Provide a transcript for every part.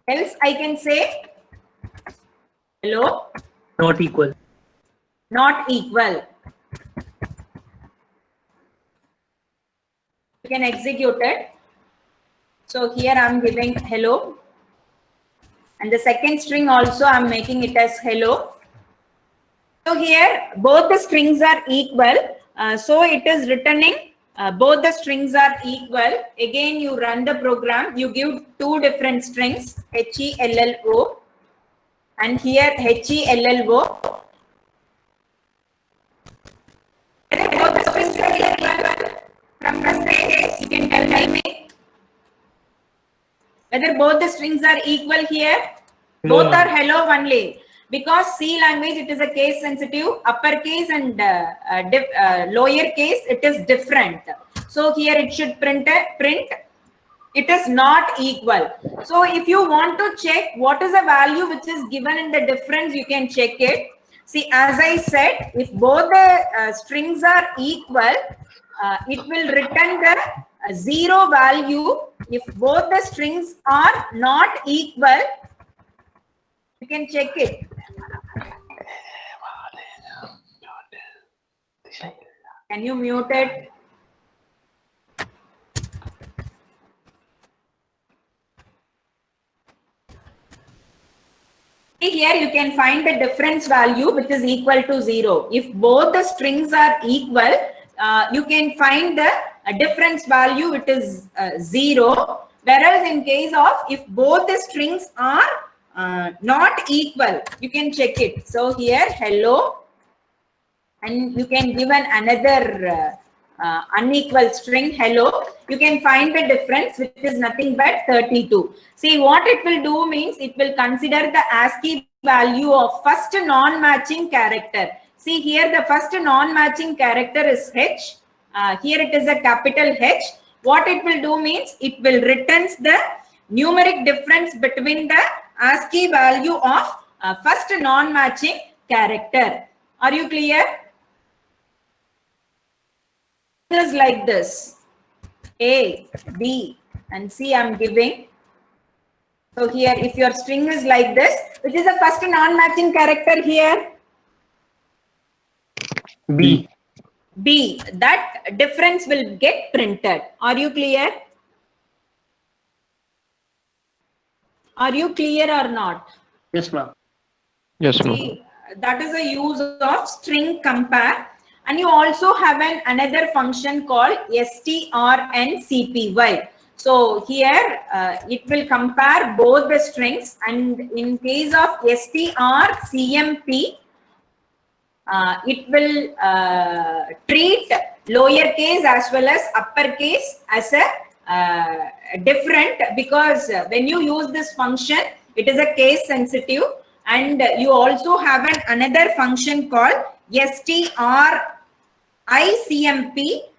Else I can say hello. Not equal. Not equal. You can execute it. So here I'm giving hello. And the second string also I'm making it as hello. So here both the strings are equal. So it is returning both the strings are equal. Again you run the program. You give two different strings HELLO and here HELLO. Both the strings are equal. From the case you can tell me whether both the strings are equal here. No, Both ma'am. are hello only. Because C language, it is a case sensitive, uppercase and lower case, it is different. So here it should print, it is not equal. So if you want to check what is the value which is given in the difference, you can check it. See, as I said, if both the strings are equal, it will return the zero value. If both the strings are not equal, you can check it. Can you mute it? Here you can find the difference value which is equal to 0. If both the strings are equal, you can find the difference value, it is 0. Whereas in case of if both the strings are not equal, you can check it. So here hello, and you can give another unequal string hello. You can find the difference, which is nothing but 32. See, what it will do means it will consider the ASCII value of first non-matching character. See here, the first non-matching character is H. Here it is a capital H. What it will do means it will returns the numeric difference between the ASCII value of first non-matching character. Are you clear? Is like this, A, B, and C I'm giving. So here, if your string is like this, which is the first non-matching character here? B. B. That difference will get printed. Are you clear? Are you clear or not? Yes, ma'am. Yes, ma'am. See, that is a use of string compare. And you also have another function called strncpy. So here it will compare both the strings, and in case of strcmp, it will treat lowercase as well as uppercase as a different, because when you use this function, it is a case sensitive, and you also have another function called stricmp.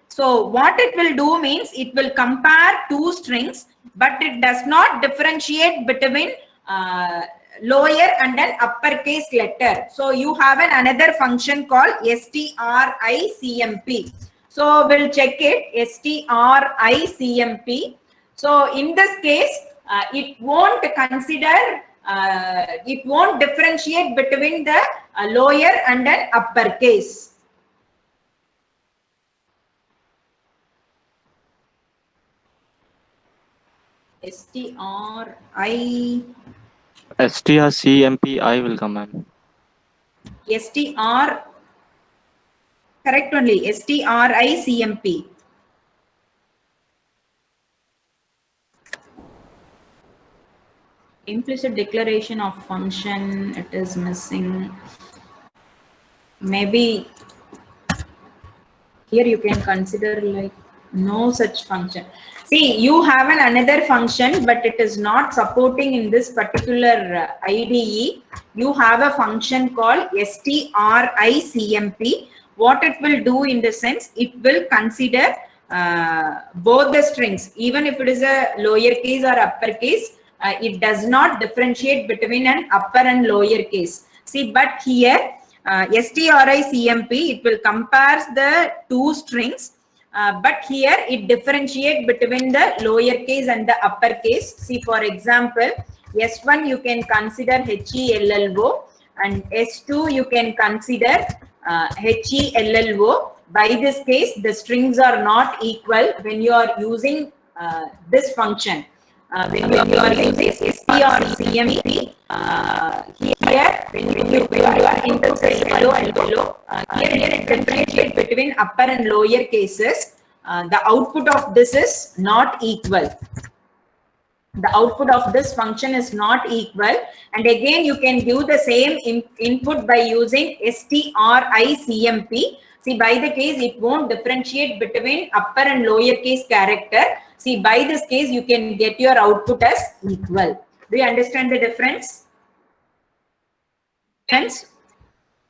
So what it will do means it will compare two strings, but it does not differentiate between lower and an uppercase letter. So you have another function called stricmp. So we'll check it, stricmp. So in this case, it won't consider, it won't differentiate between the lower and an uppercase. strcmpi will come, ma'am. Correct only, stricmp. Implicit declaration of function, it is missing. Maybe here you can consider like no such function. See, you have another function, but it is not supporting in this particular IDE. You have a function called stricmp. What it will do in the sense, it will consider both the strings, even if it is a lowercase or uppercase. It does not differentiate between an upper and lower case. See, but here stricmp, it will compare the two strings, but here it differentiate between the lower case and the upper case. See, for example, S1 you can consider HELLO, and S2 you can consider HELLO. By this case, the strings are not equal when you are using this function. When you are using ST or CMP, here when you are into say hello and below, here it differentiates between upper and lower cases. The output of this is not equal. The output of this function is not equal, and again you can give the same input by using stricmp. See, by the case it won't differentiate between upper and lower case character. See, by this case you can get your output as equal. Do you understand the difference? Hence,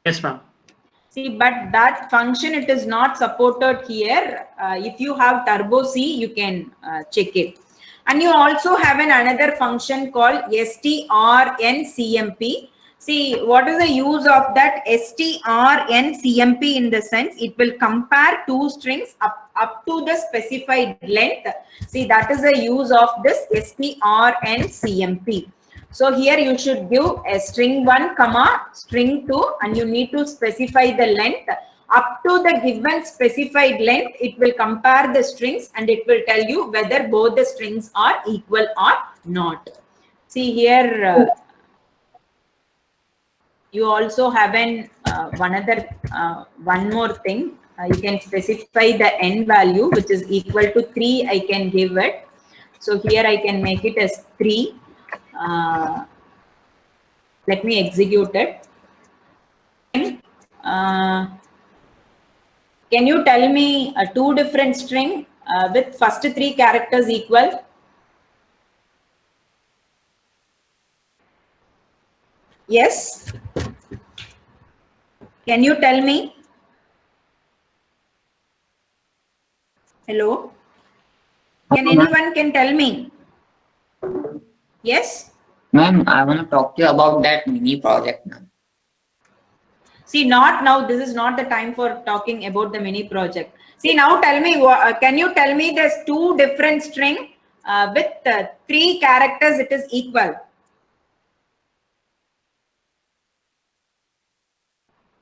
Yes, ma'am. see, but that function, it is not supported here. If you have turbo C, you can check it. And you also have another function called strncmp. See, what is the use of that strncmp? In the sense, it will compare two strings up to the specified length. See, that is the use of this strncmp. So here you should give a string 1 comma string 2, and you need to specify the length. Up to the given specified length, it will compare the strings and it will tell you whether both the strings are equal or not. See here, you also have one more thing. You can specify the n value, which is equal to 3. I can give it. So here I can make it as 3. Let me execute it. Can you tell me two different string with first 3 characters equal? Yes. Can you tell me? Hello? Can anyone can tell me? Yes? Ma'am, I want to talk to you about that mini project now. See, not now. This is not the time for talking about the mini project. See, now tell me, can you tell me there's 2 different string with 3 characters, it is equal?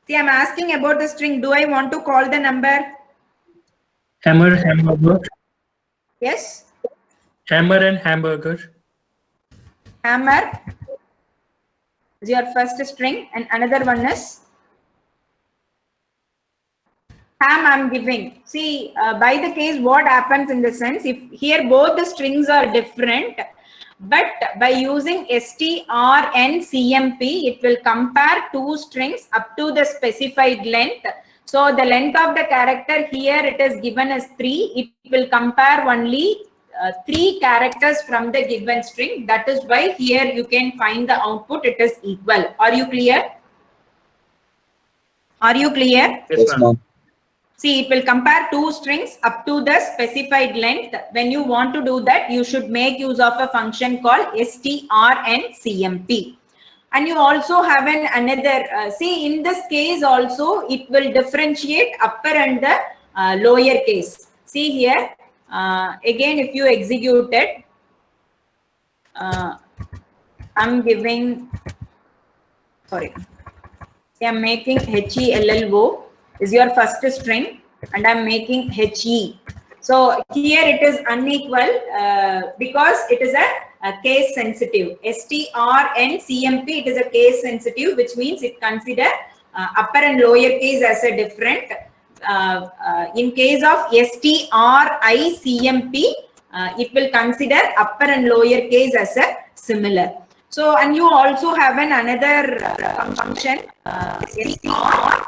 See, I'm asking about the string. Do I want to call the number? Hammer, hamburger. Yes. Hammer and hamburger. Hammer is your first string, and another one is ham. I'm giving. See, by the case, what happens in the sense, if here both the strings are different, but by using strncmp, it will compare 2 strings up to the specified length. So the length of the character here, it is given as 3. It will compare only 3 characters from the given string. That is why here you can find the output, it is equal. Are you clear? Are you clear? Yes, ma'am. See, it will compare 2 strings up to the specified length. When you want to do that, you should make use of a function called strncmp. And you also have another, see, in this case also, it will differentiate upper and the lower case. See here, again, if you execute it, I'm giving, sorry, see, I'm making HELLO is your first string, and I'm making HE. So here it is unequal because it is a case sensitive. strncmp, it is a case sensitive, which means it consider upper and lower case as a different. In case of stricmp, it will consider upper and lower case as a similar. So, and you also have another function stricmp.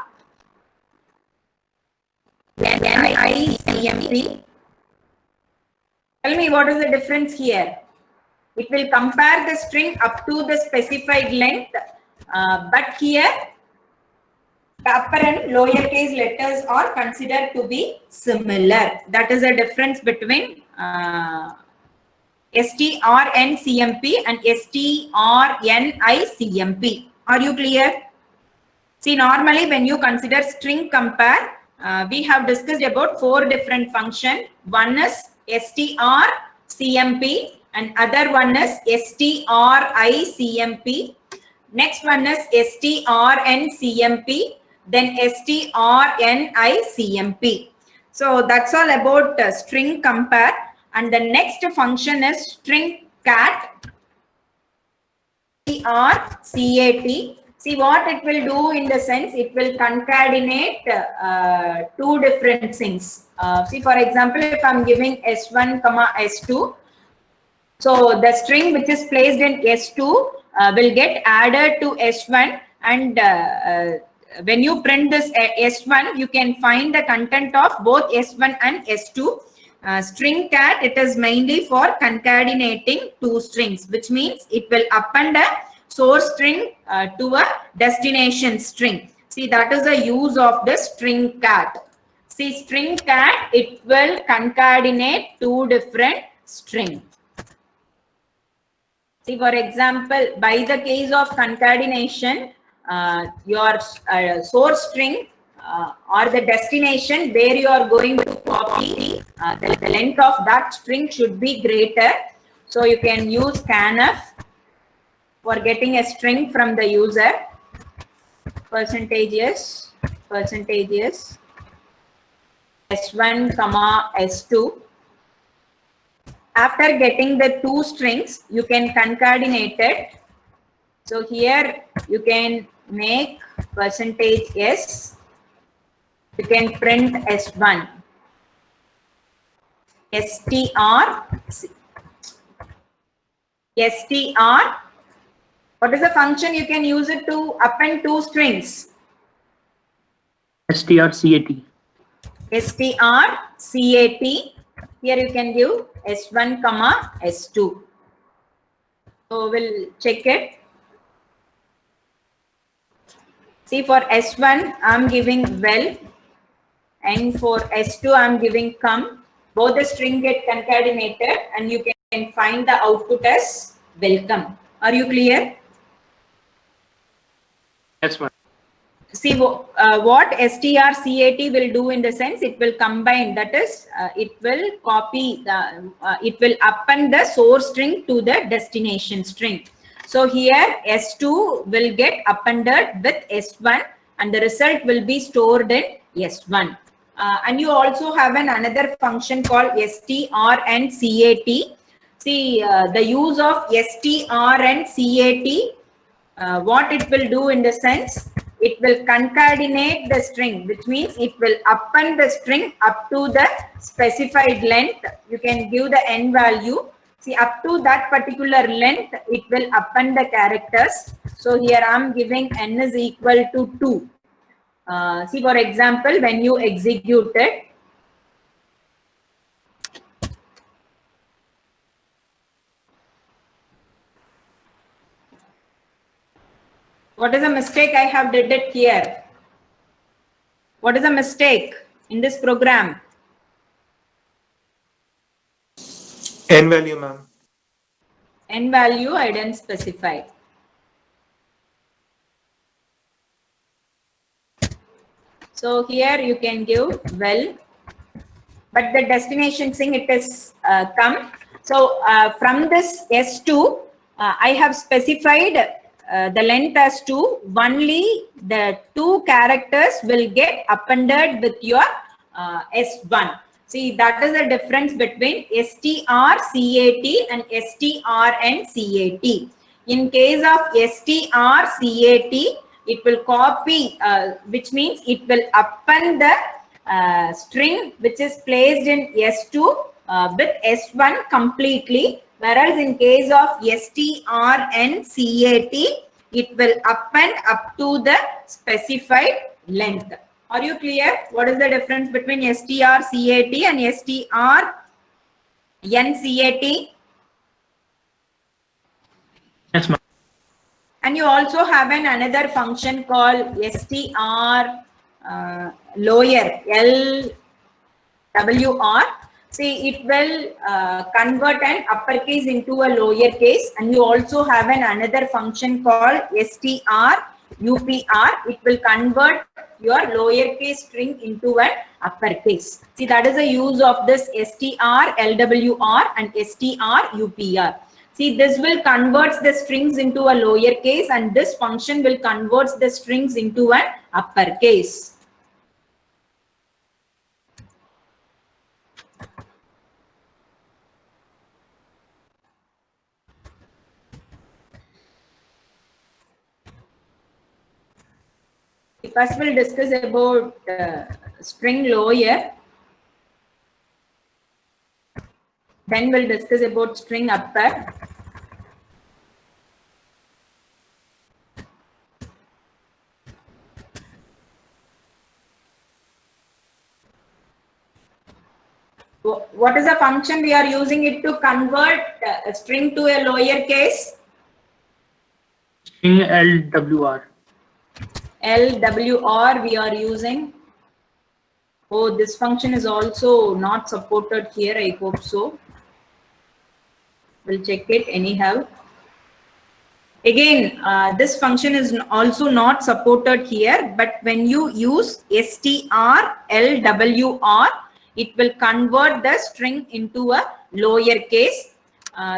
Tell me what is the difference here. It will compare the string up to the specified length, but here the upper and lower case letters are considered to be similar. That is a difference between strncmp and strnicmp. Are you clear? See, normally when you consider string compare, we have discussed about 4 different functions. One is strcmp, and other one is stricmp. Next one is strncmp, then strnicmp. So that's all about string compare. And the next function is string cat, cat. See what it will do in the sense, it will concatenate two different things. See, for example, if I'm giving s1 comma s2, so the string which is placed in s2 will get added to s1, and when you print this s1, you can find the content of both s1 and s2. String cat, it is mainly for concatenating two strings, which means it will append a source string to a destination string. See, that is the use of the string cat. See, string cat, it will concatenate two different strings. See, for example, by the case of concatenation, your source string or the destination where you are going to copy, the length of that string should be greater. So you can use scanf for getting a string from the user. %s, s1 comma s2. After getting the two strings, you can concatenate it. So here you can make %s. You can print s1, str. What is the function you can use it to append two strings? strcat. strcat. Here you can give s1 comma s2. So we'll check it. See, for s1 I'm giving well, and for s2 I'm giving come. Both the string get concatenated, and you can find the output as welcome. Are you clear? Yes, ma'am. See what strcat will do in the sense, it will combine, that is it will copy the it will append the source string to the destination string. So here s2 will get appended with s1, and the result will be stored in s1. And you also have another function called strncat. See, the use of strncat, what it will do in the sense, it will concatenate the string, which means it will append the string up to the specified length. You can give the n value. See, up to that particular length, it will append the characters. So here I am giving n is equal to 2. See, for example, when you execute it, what is a mistake I have did it here? What is a mistake in this program? N value, ma'am. N value I didn't specify. So here you can give well, but the destination thing it is come. So from this S2, I have specified the length as 2. Only the 2 characters will get appended with your S1. See, that is the difference between strcat and strncat. In case of strcat, it will copy, which means it will append the string which is placed in S2 with S1 completely. Whereas in case of strncat, it will append up to the specified length. Are you clear? What is the difference between strcat and strncat? Yes, ma'am. And you also have another function called str lower, LWR. See, it will convert an uppercase into a lowercase, and you also have another function called str UPR, it will convert your lowercase string into an uppercase. See, that is the use of this str LWR and str UPR. See, this will convert the strings into a lowercase, and this function will convert the strings into an uppercase. First, we'll discuss about string lower. Then we'll discuss about string upper. What is the function we are using it to convert a string to a lowercase? String LWR. LWR we are using. Oh, this function is also not supported here. I hope so. We'll check it anyhow. Again, this function is also not supported here, but when you use str LWR, it will convert the string into a lowercase.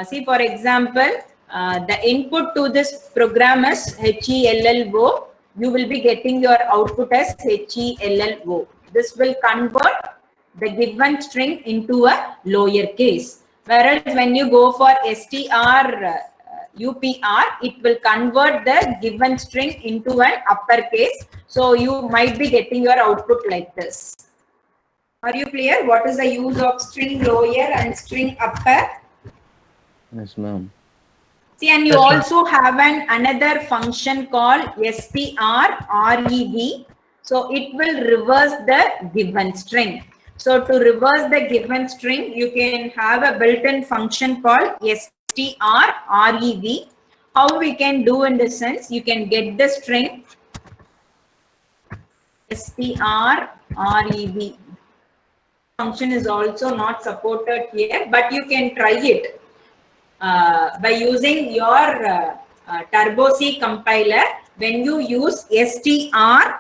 See, for example, the input to this program is HELLO. You will be getting your output as HELLO. This will convert the given string into a lowercase. Whereas when you go for str UPR, it will convert the given string into an uppercase. So you might be getting your output like this. Are you clear? What is the use of string lower and string upper? Yes, ma'am. See, and you also have another function called strrev. So it will reverse the given string. So to reverse the given string, you can have a built-in function called strrev. How we can do in this sense, you can get the string strrev. Function is also not supported here, but you can try it by using your Turbo C compiler. When you use strrev,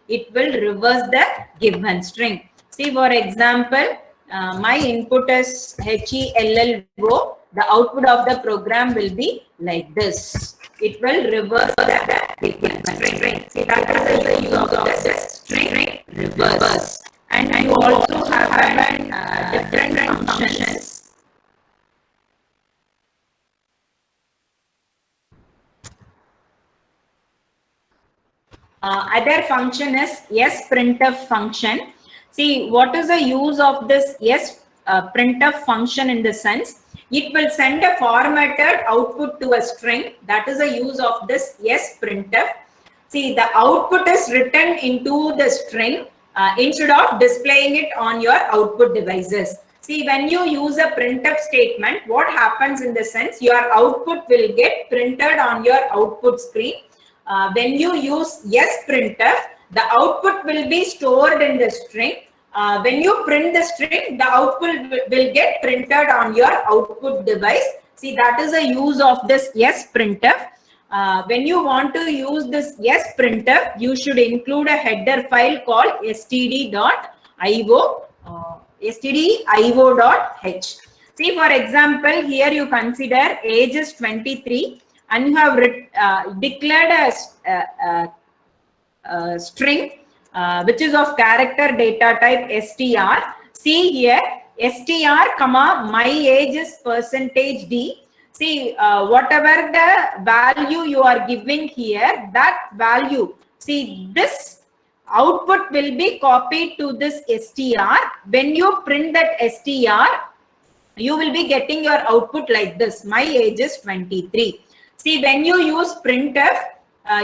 it will reverse the given string. See, for example, my input is HELLO. The output of the program will be like this. It will reverse the given string. See, that is the use of the string reverse. And you also have different functions. Other function is printf function. See, what is the use of this printf function in the sense? It will send a formatted output to a string. That is the use of this printf. See, the output is written into the string instead of displaying it on your output devices. See, when you use a printf statement, what happens in the sense? Your output will get printed on your output screen. When you use printf, the output will be stored in the string. When you print the string, the output will get printed on your output device. See, that is the use of this printf. When you want to use this printf, you should include a header file called std.io, stdio.h. See, for example, here you consider age is 23 and you have declared a string which is of character data type str. See here, str comma my age is %d. See, whatever the value you are giving here, that value, see, this output will be copied to this str. When you print that str, you will be getting your output like this. My age is 23. See, when you use printf,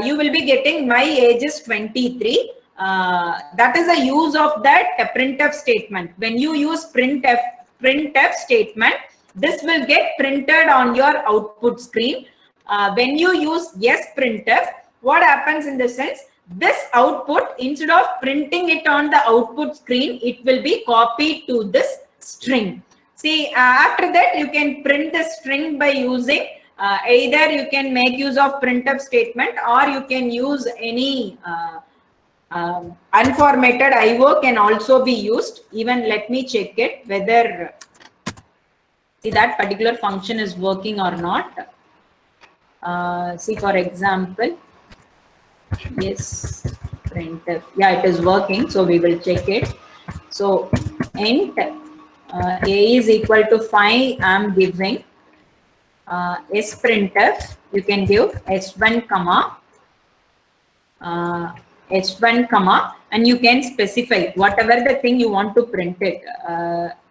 you will be getting my age is 23. That is the use of that printf statement. When you use printf statement, this will get printed on your output screen. When you use printf, what happens in the sense? This output, instead of printing it on the output screen, it will be copied to this string. See, after that, you can print the string by using Either you can make use of printf statement, or you can use any unformatted IO can also be used. Even let me check it whether see that particular function is working or not. See, for example, yes, printf, yeah, it is working, so we will check it. So int a is equal to 5, I'm giving s printf, you can give s1 comma h1 comma, and you can specify whatever the thing you want to print it,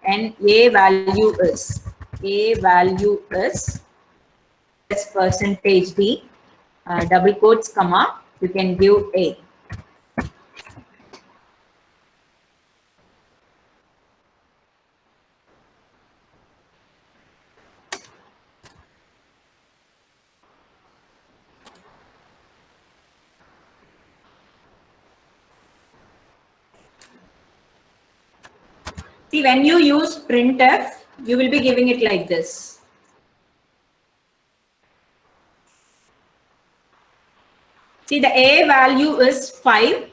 and a value is this percentage d, double quotes comma, you can give a. See, when you use printf, you will be giving it like this. See, the a value is 5.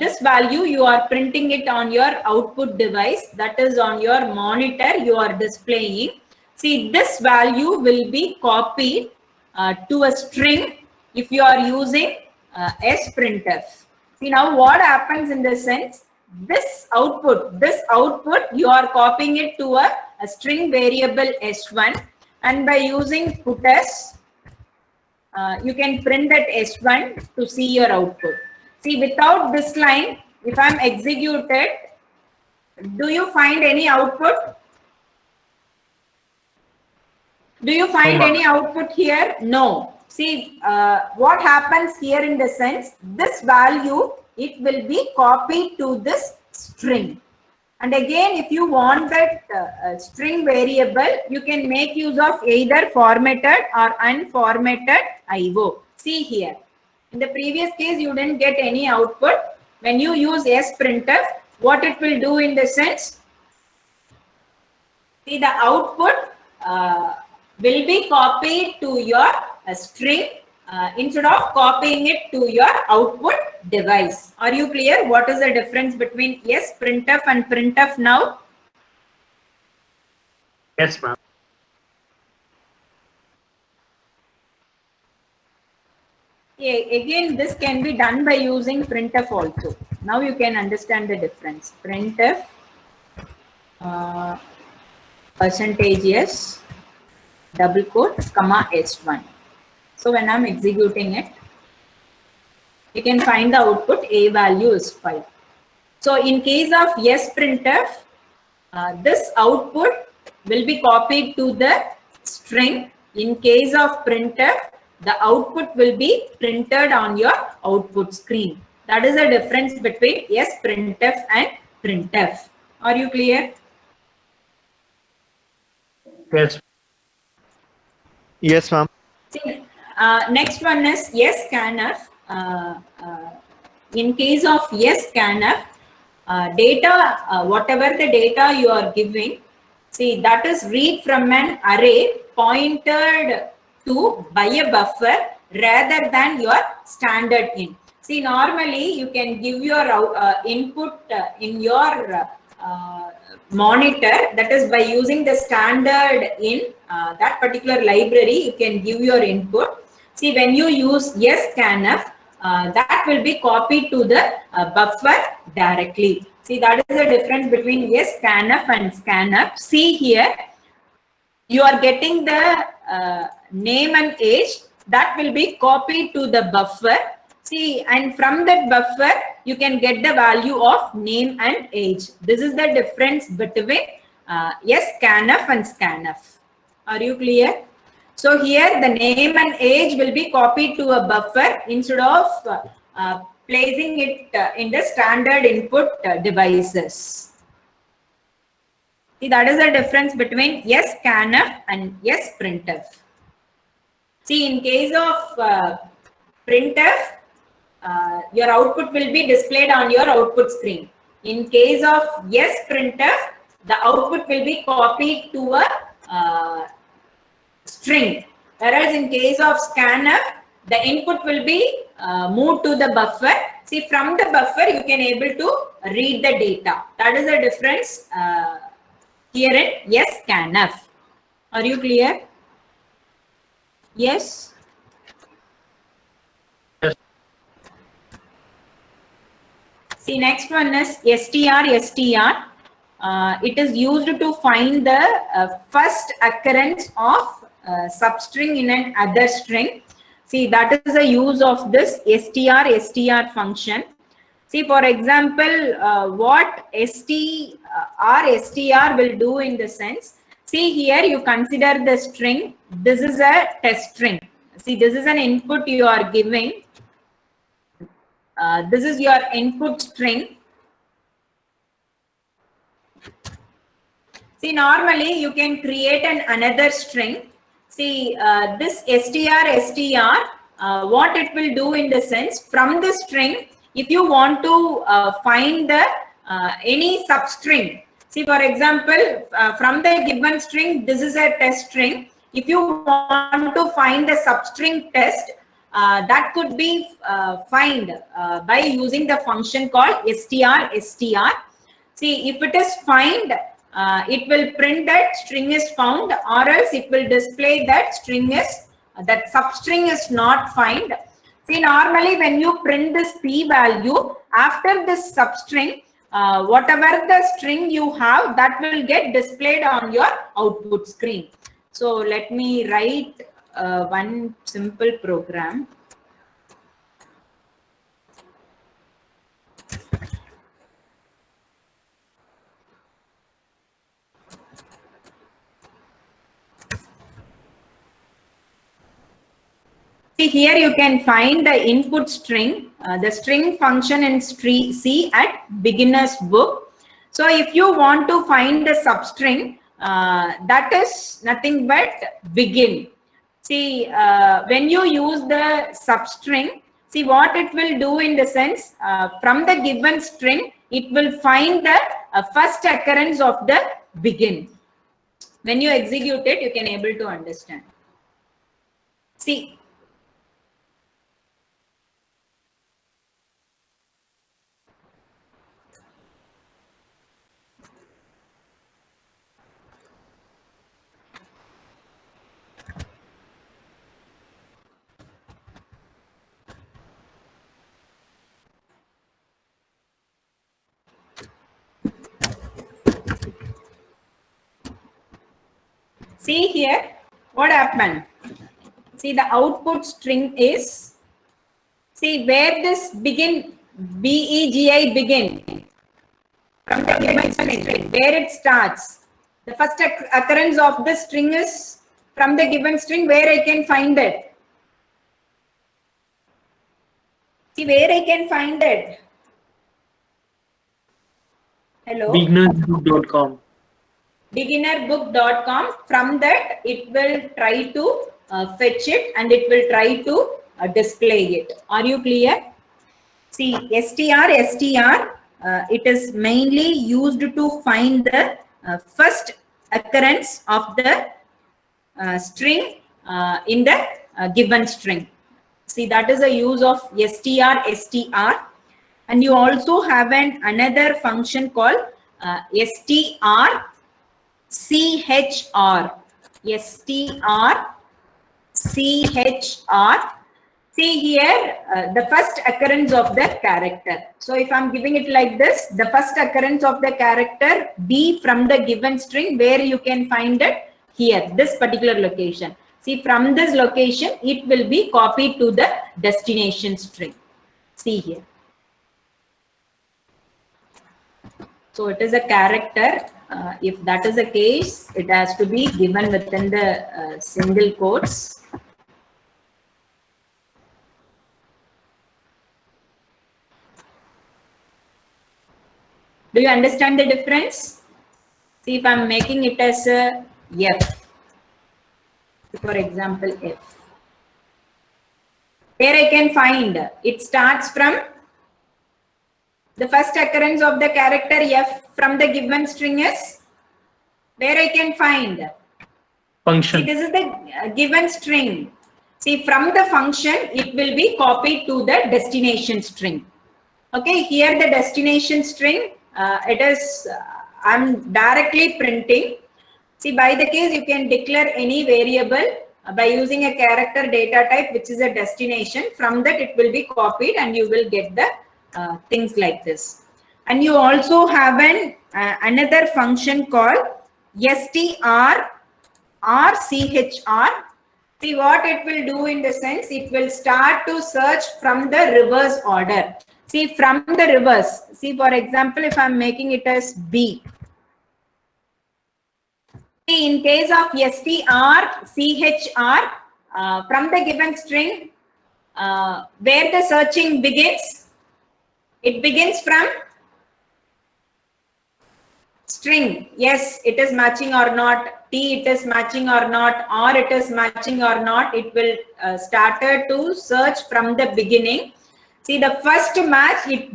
This value you are printing it on your output device, that is on your monitor you are displaying. See, this value will be copied to a string if you are using sprintf. See, now what happens in this sense? This output you are copying it to a string variable s1, and by using putS, you can print that s1 to see your output. See, without this line, if I'm executed, do you find any output? Do you find any output here? No. See, what happens here in the sense, this value, it will be copied to this string. And again, if you want that string variable, you can make use of either formatted or unformatted IO. See here, in the previous case, you didn't get any output. When you use sprintf, what it will do in the sense, see, the output will be copied to your string instead of copying it to your output device. Are you clear? What is the difference between sprintf and printf now? Yes, ma'am. Yeah, again, this can be done by using printf also. Now you can understand the difference. Printf percentage s double quotes comma s1. So when I'm executing it, you can find the output a value is 5. So in case of sprintf, this output will be copied to the string. In case of printf, the output will be printed on your output screen. That is the difference between sprintf and printf. Are you clear? Yes. Yes, ma'am. See, next one is scanf. In case of scanf, data, whatever the data you are giving, see, that is read from an array pointed to by a buffer rather than your standard in. See, normally you can give your input in your monitor, that is by using the standard in that particular library, you can give your input. See, when you use scanf, that will be copied to the buffer directly. See, that is the difference between scanf and scanf. See here, you are getting the name and age, that will be copied to the buffer. See, and from that buffer, you can get the value of name and age. This is the difference between scanf and scanf. Are you clear? So here the name and age will be copied to a buffer instead of placing it in the standard input devices. See, that is the difference between scanf and printf. See, in case of printf, your output will be displayed on your output screen. In case of printf, the output will be copied to a string. Whereas in case of scanf, the input will be moved to the buffer. See, from the buffer, you can able to read the data. That is the difference here in scanf. Are you clear? Yes. Yes. See, next one is str. It is used to find the first occurrence of substring in an other string. See, that is the use of this str function. See, for example, what str will do in the sense, see here you consider the string, this is a test string. See, this is an input you are giving. This is your input string. See, normally you can create another string. See, this str, what it will do in the sense, from the string, if you want to find the any substring. See, for example, from the given string, this is a test string. If you want to find the substring test, that could be find by using the function called str. See, if it is find, it will print that string is found, or else it will display that string is that substring is not find. See, normally when you print this p value after this substring, whatever the string you have, that will get displayed on your output screen. So let me write one simple program. See, here you can find the input string, the string function in C at beginner's book. So if you want to find the substring, that is nothing but begin. See, when you use the substring, see what it will do in the sense, from the given string, it will find the first occurrence of the begin. When you execute it, you can able to understand. See, see here, what happened? See, the output string is, see where this begin, BEGI begin, from the given string, where it starts. The first occurrence of the string is from the given string, where I can find it. See, where I can find it. Hello? Beginnersbook.com. Beginnerbook.com. From that, it will try to fetch it and it will try to display it. Are you clear? See, str, it is mainly used to find the first occurrence of the string in the given string. See, that is the use of str. And you also have another function called str. CHR. See here, the first occurrence of the character. So if I'm giving it like this, the first occurrence of the character B from the given string, where you can find it here, this particular location. See, from this location, it will be copied to the destination string. See here. So it is a character. If that is the case, it has to be given within the single quotes. Do you understand the difference? See, if I'm making it as a F, for example, F, where I can find, it starts from the first occurrence of the character F from the given string is, where I can find. Function. See, this is the given string. See, from the function, it will be copied to the destination string. Okay, here the destination string, it is, I'm directly printing. See, by the case, you can declare any variable by using a character data type, which is a destination. From that, it will be copied and you will get the things like this. And you also have an another function called str or chr. See what it will do in the sense, it will start to search from the reverse order. See, from the reverse. See, for example, if I'm making it as B. See, in case of str, chr, from the given string, where the searching begins, it begins from string. Yes, it is matching or not. T, it is matching or not. Or it is matching or not. It will start to search from the beginning. See, the first match, it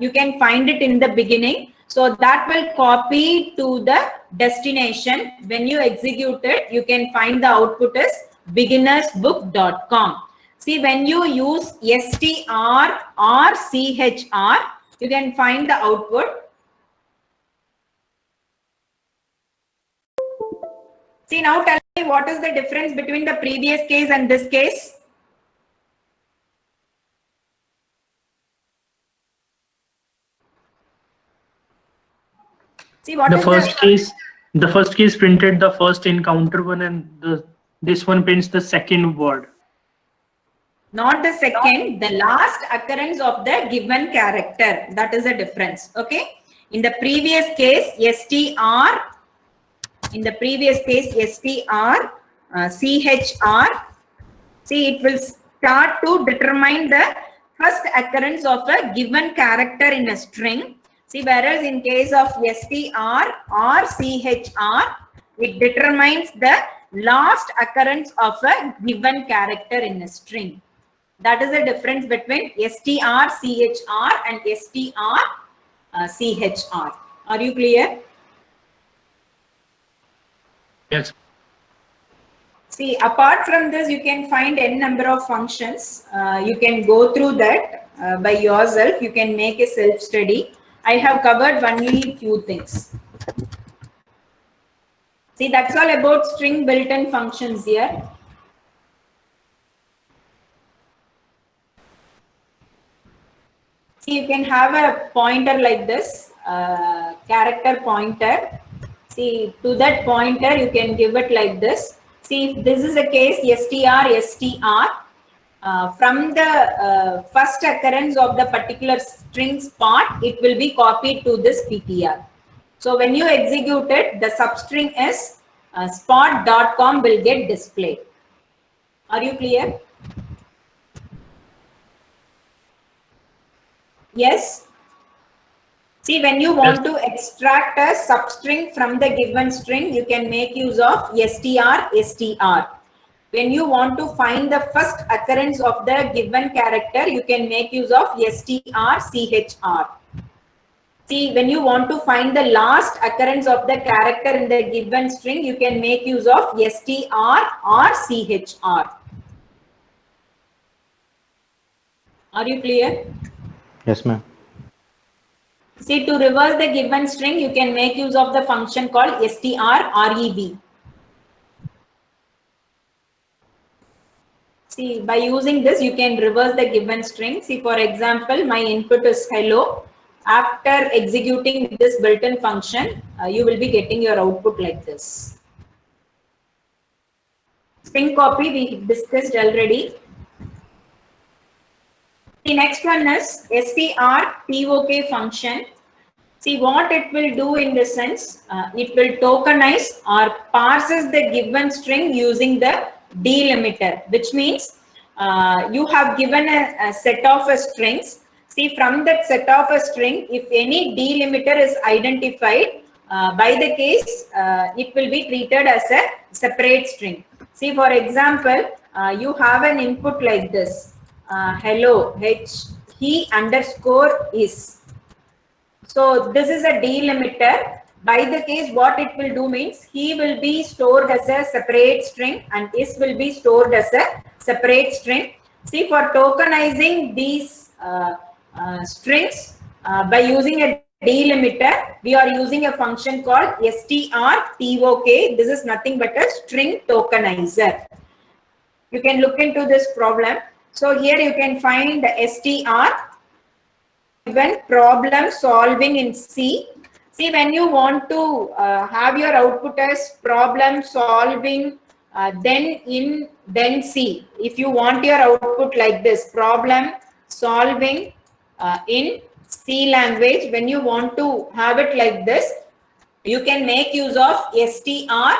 you can find it in the beginning. So that will copy to the destination. When you execute it, you can find the output is beginnersbook.com. See, when you use str or chr, you can find the output. See, now tell me what is the difference between the previous case and this case? See, what The is first case printed the first encounter one, and this one prints the second word. Not the second, the last occurrence of the given character. That is the difference. Okay. In the previous case, str. In the previous case, str, chr. See, it will start to determine the first occurrence of a given character in a string. See, whereas in case of str or chr, it determines the last occurrence of a given character in a string. That is the difference between str-chr and str-chr. Are you clear? Yes. See, apart from this, you can find n number of functions. You can go through that by yourself. You can make a self-study. I have covered only few things. See, that's all about string built-in functions here. See, you can have a pointer like this, character pointer. See, to that pointer, you can give it like this. See, if this is a case, str, from the first occurrence of the particular string part, it will be copied to this PTR. So when you execute it, the substring is spot.com will get displayed. Are you clear? Yes. See, when you want to extract a substring from the given string, you can make use of str. When you want to find the first occurrence of the given character, you can make use of str-chr. See, when you want to find the last occurrence of the character in the given string, you can make use of str or chr. Are you clear? Yes, ma'am. See, to reverse the given string, you can make use of the function called strrev. See, by using this, you can reverse the given string. See, for example, my input is hello. After executing this built-in function, you will be getting your output like this. String copy we discussed already. The next one is strtok function. See what it will do in the sense, it will tokenize or parses the given string using the delimiter, which means you have given a set of strings. See, from that set of a string, if any delimiter is identified, by the case, it will be treated as a separate string. See, for example, you have an input like this. Hello, he underscore is. So this is a delimiter. by the case, what it will do means he will be stored as a separate string and is will be stored as a separate string. See, for tokenizing these strings by using a delimiter, we are using a function called strtok. This is nothing but a string tokenizer. You can look into this problem. So here you can find the str given problem solving in C. See, when you want to have your output as problem solving, then C. If you want your output like this, problem solving in C language, when you want to have it like this, you can make use of strtok.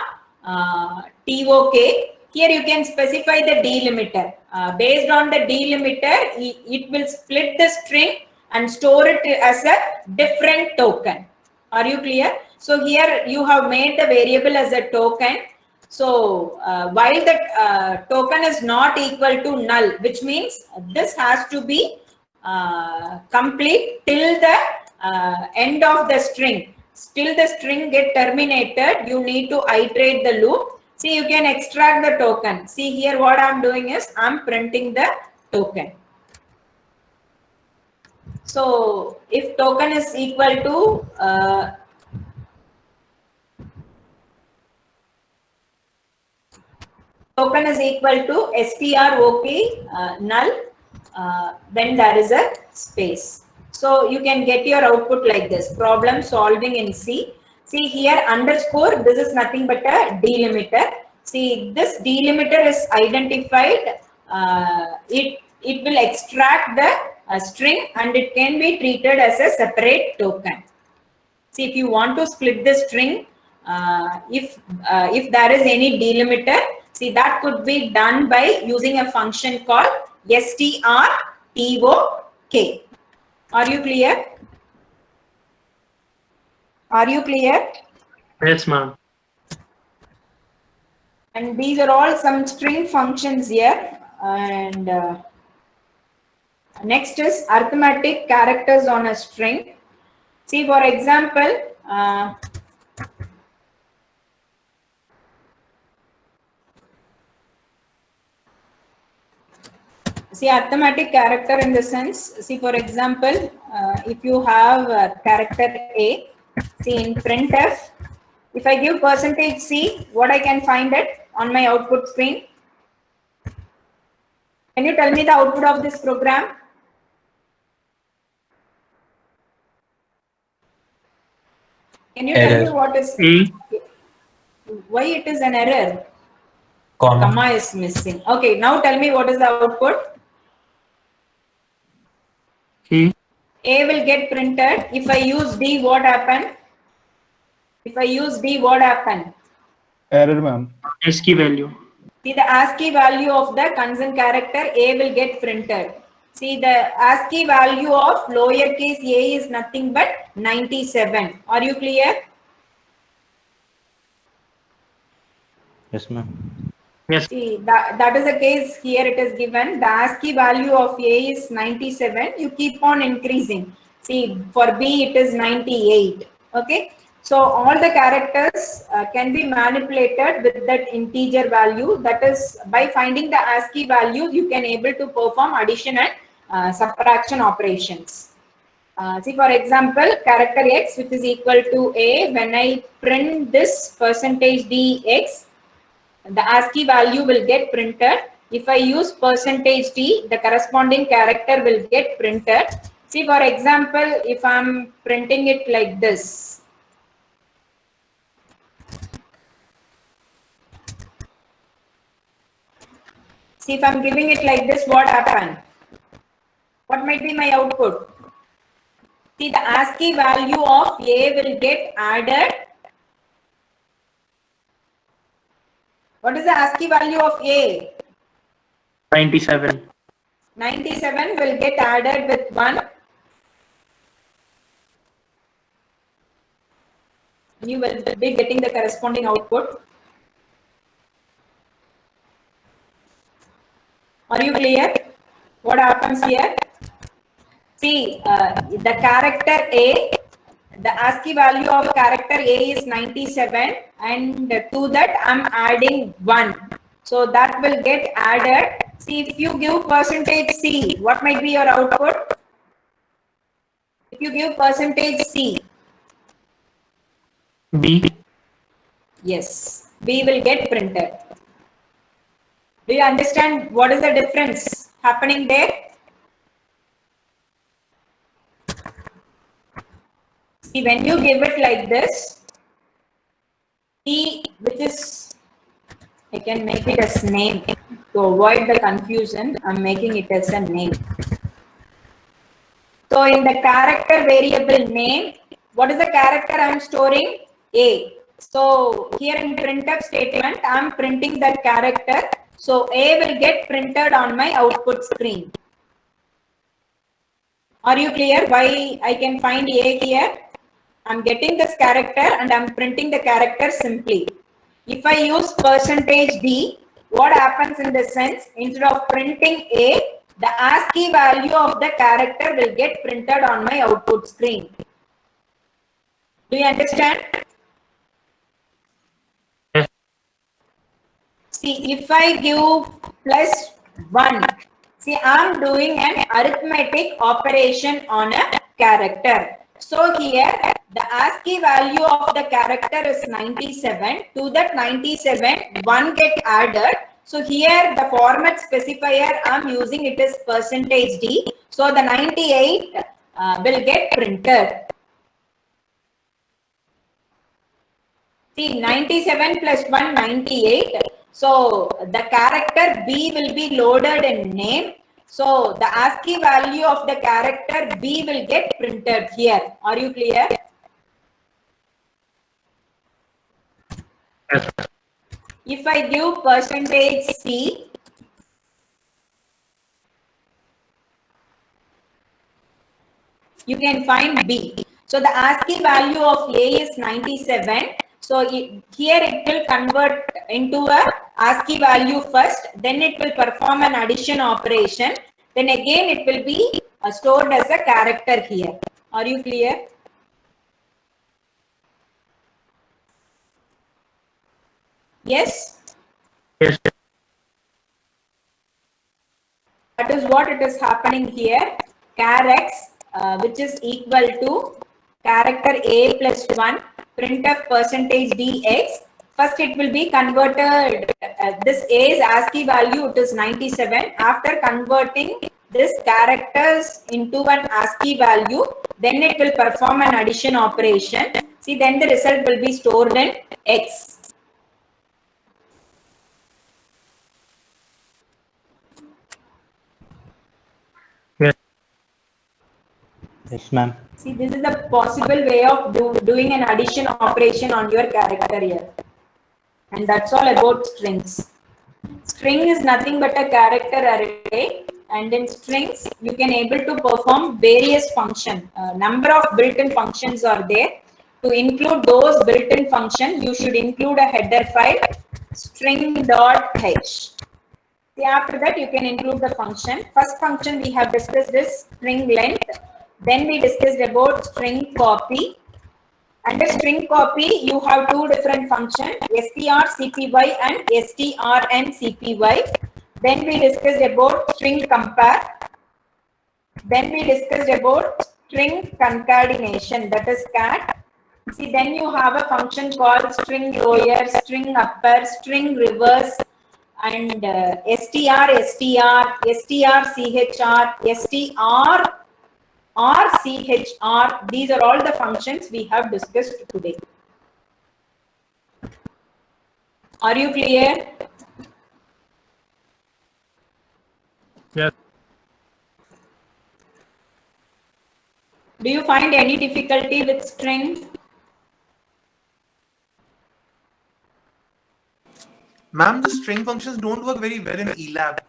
Here you can specify the delimiter. Based on the delimiter, it will split the string and store it as a different token. Are you clear? So here you have made the variable as a token. So while the token is not equal to null, which means this has to be complete till the end of the string. Till the string get terminated, you need to iterate the loop. See, you can extract the token. See here what I'm doing is I'm printing the token. So if token is equal to token is equal to strok null, when there is a space. So you can get your output like this, problem solving in C. See here underscore, this is nothing but a delimiter. See, this delimiter is identified. It will extract the string and it can be treated as a separate token. See, if you want to split the string, if there is any delimiter, see, that could be done by using a function called strtok. Are you clear? Are you clear? Yes, ma'am. And these are all some string functions here. And next is arithmetic characters on a string. See, for example, see, arithmetic character in the sense, see, for example, if you have character A, see in printf, if I give %C, what I can find it on my output screen? Can you tell me the output of this program? Can you tell me what is why it is an error? Comma is missing. Okay, now tell me what is the output? A will get printed. If I use D, what happen? If I use D, what happen? Error, ma'am. ASCII value. See, the ASCII value of the concerned character A will get printed. See, the ASCII value of lowercase a is nothing but 97. Are you clear? Yes, ma'am. Yes. See, that is the case here. It is given the ASCII value of A is 97. You keep on increasing. See, for B it is 98. Okay. So all the characters can be manipulated with that integer value. That is, by finding the ASCII value, you can able to perform addition and subtraction operations. See, for example, character X, which is equal to A, when I print this %dx, the ASCII value will get printed. If I use %t, the corresponding character will get printed. See, for example, if I'm printing it like this. See, if I'm giving it like this, what happened? What might be my output? See, the ASCII value of A will get added. What is the ASCII value of A? 97. 97 will get added with 1. You will be getting the corresponding output. Are you clear? What happens here? See, the character A, the ASCII value of character A is 97, and to that I'm adding 1. So that will get added. See, if you give percentage C, what might be your output? If you give percentage C, B. yes, B will get printed. Do you understand what is the difference happening there? See, when you give it like this, T, which is, I can make it as name to avoid the confusion. I'm making it as a name. So in the character variable name, what is the character I'm storing? A. So here in printf statement, I'm printing that character. So A will get printed on my output screen. Are you clear why I can find A here? I'm getting this character and I'm printing the character simply. If I use percentage D, what happens in this sense? Instead of printing A, the ASCII value of the character will get printed on my output screen. Do you understand? Yes. See, if I give plus 1, see, I'm doing an arithmetic operation on a character. So here, the ASCII value of the character is 97. To that 97, 1 get added. So here, the format specifier I'm using it is percentage D. So the 98 will get printed. See, 97 plus 1, 98. So the character B will be loaded in name. So the ASCII value of the character B will get printed here. Are you clear? Yes. If I give percentage C, you can find B. So the ASCII value of A is 97. So here it will convert into a ASCII value first, then it will perform an addition operation. Then again it will be stored as a character here. Are you clear? Yes? Yes. That is what it is happening here. Char x, which is equal to character A plus 1, printf percentage dx. First it will be converted, this A's ASCII value, it is 97. After converting this characters into an ASCII value, then it will perform an addition operation. See, then the result will be stored in X. Yes. Yes, ma'am. See, this is the possible way of doing an addition operation on your character here. And that's all about strings. String is nothing but a character array, and in strings you can able to perform various functions. Number of built-in functions are there. To include those built-in functions, you should include a header file string.h. See, after that you can include the function. First function we have discussed is string length. Then we discussed about string copy. Under string copy, you have two different functions, strcpy and strncpy. Then we discussed about string compare. Then we discussed about string concatenation, that is cat. See, then you have a function called string lower, string upper, string reverse, and str, strchr, str, or CHR. These are all the functions we have discussed today. Are you clear? Yes. Do you find any difficulty with string? Ma'am, the string functions don't work very well in ELAB.